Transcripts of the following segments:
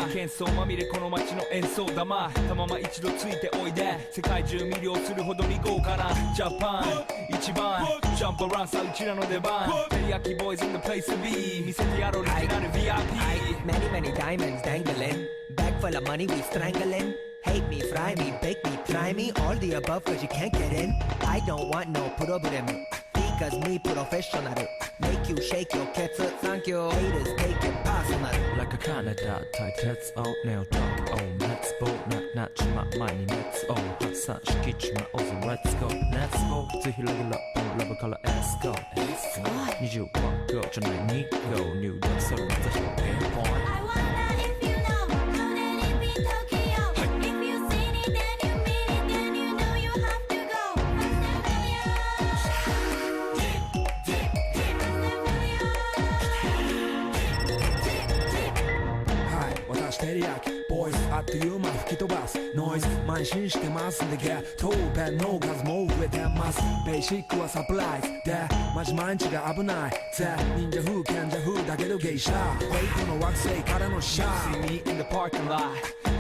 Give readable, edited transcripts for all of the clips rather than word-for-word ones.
喧騒まみれこの街の演奏玉たまま一度ついておいで世界中魅了するほどに豪華なジャパン一番ジャンプアランさうちらの出番テリヤキボーイズ in the place to be 見せてやろうオリジナル VIP Many many diamonds dangling Bag full of money we strangling Hate me, fry me, bake me, try me All the above cause you can't get in I don't want no problem Because me professional Make you shake your cats Thank you Haters take it personal Like a Canada tight heads out nail talk Oh let's go not not my money let's go hot sun skitch my own let's go let's go ぜひレギュラーラブから Let's go 21 go じゃない2 go 入力するまた表現 point I wonder if you know How did it be Tokyo If you seen it then you mean it Then you know you have to goはい私テリヤキボーイズあっという間吹き飛ばすノイズ慢心してますんでゲットペンの数も増えてますベーシックはサプライズでマジ毎日が危ないぜ忍者風賢者風だけどゲイシャーフェイクの惑星からのシャー See me in the parking lot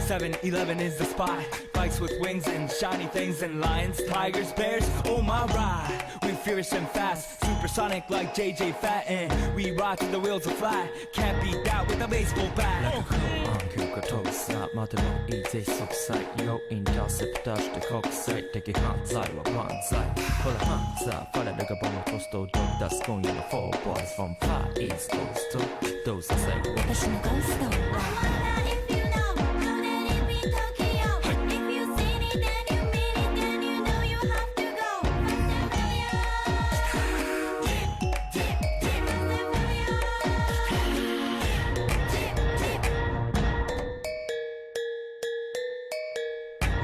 7-Eleven is the spot Bikes with wings and shiny things and lions, tigers, bears, oh my ride We fierce and fast, supersonic like JJ Fatten We rock till the wheels are flat, can't beat that with a baseball bat Like a cool on 急が飛ぶさまでもいいぜ即歳要インターセプターして国際的犯罪は万歳ほらハンザーファレルがボムコストを取り出す今夜の4 boys from Far East Coast どうさせ私のゴースト I wonder if you know How did it be Tokyo If you seen it then you mean it Then you know you have to go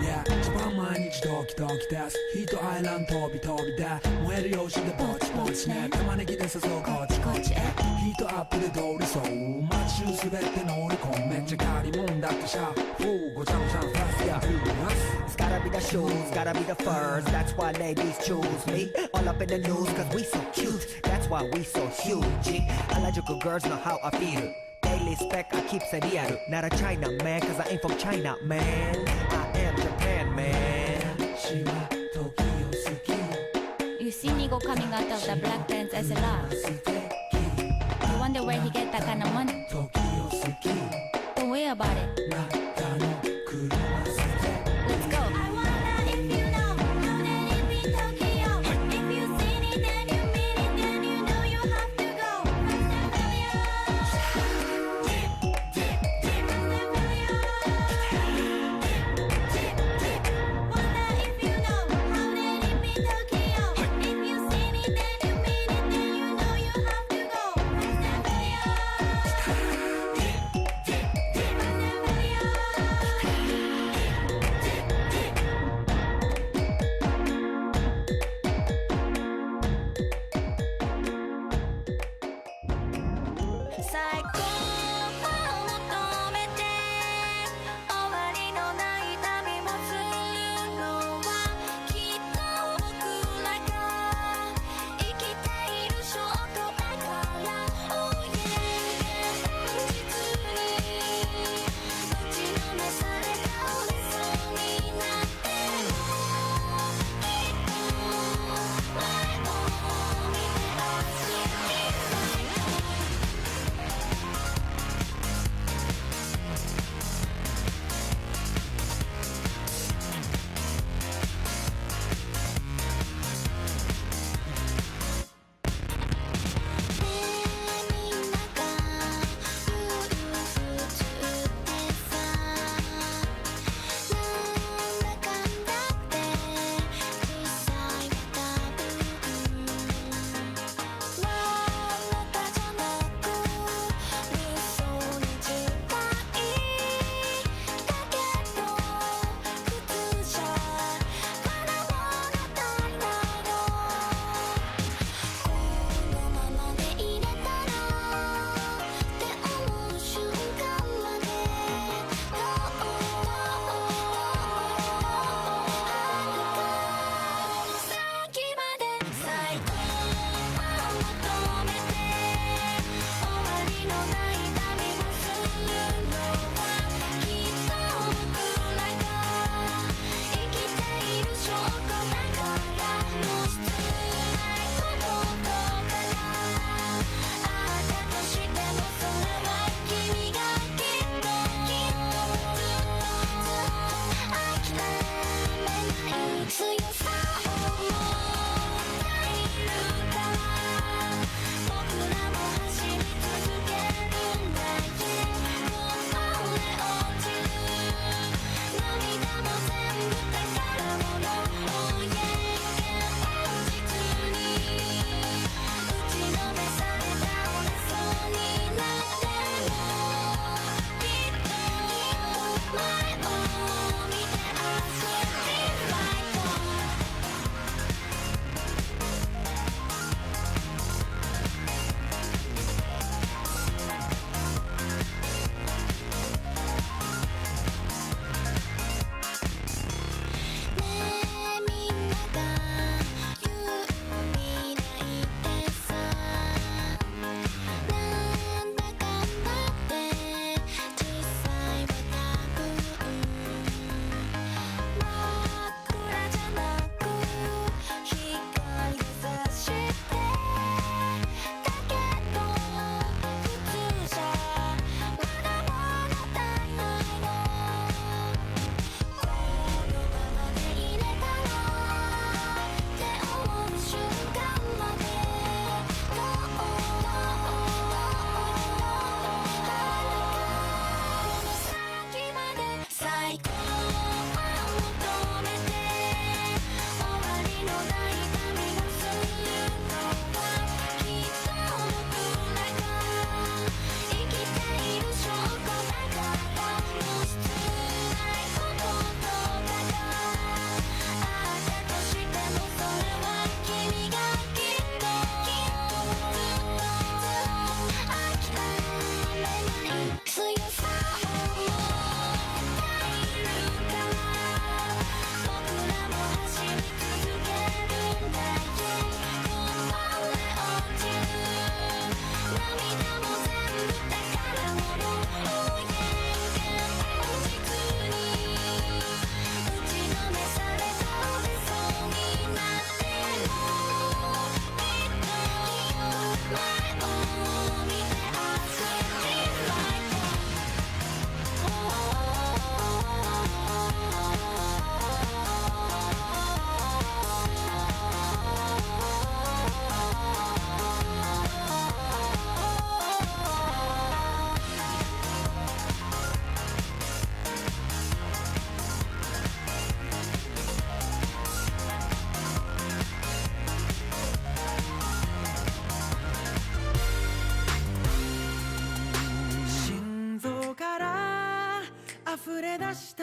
Yeah 一番毎日ドキドキですヒートアイランド飛び飛びで燃えるようでぼちぼちね玉ねぎで誘うこっちこっちへヒートアップで通りそう街中すべて乗り込むめっちゃ借りもんだってシャーごちゃごちゃのフラスやIt's gotta be the shoes, gotta be the furs That's why ladies choose me All up in the news cause we so cute That's why we so huge Harajuku girls know how I feel Daily spec I keep it real Not a China man cause I ain't from China man I am Japan man 私は時を好き You see Nigo coming out of the black pants as a lot 素敵 You wonder where he get that kind of money 時を好き Don't worry about it なたの車捨て Let's go I wonder if you know How did it be Tokyo If you seen it then you mean it Then you know you have to go Wonder if you know How did it be Tokyo If you seen it then you mean it Then you know you have to go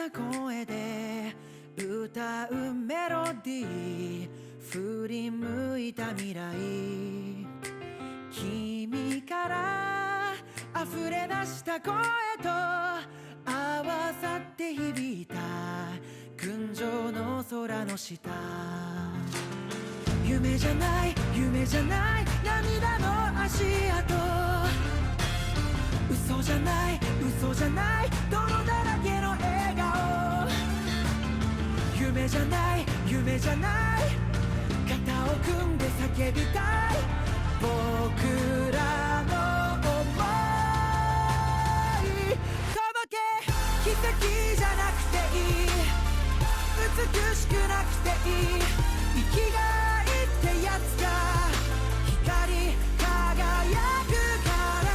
した声で歌うメロディー、振り向いた未来、君から溢れ出した声と合わさって響いた群青の空の下、夢じゃない夢じゃない涙の足跡、嘘じゃない嘘じゃない泥だらけの笑顔、夢じゃない夢じゃない肩を組んで叫びたい僕らの想い、届け奇跡じゃなくていい、美しくなくていい、生きがいってやつが光輝くから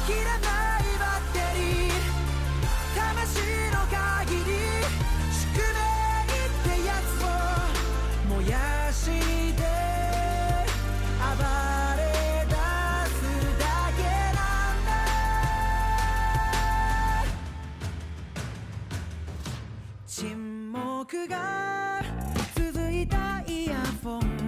切らないバッテリー、魂の限り宿命ってやつを燃やして暴れ出すだけなんだ、沈黙が続いたイヤフォン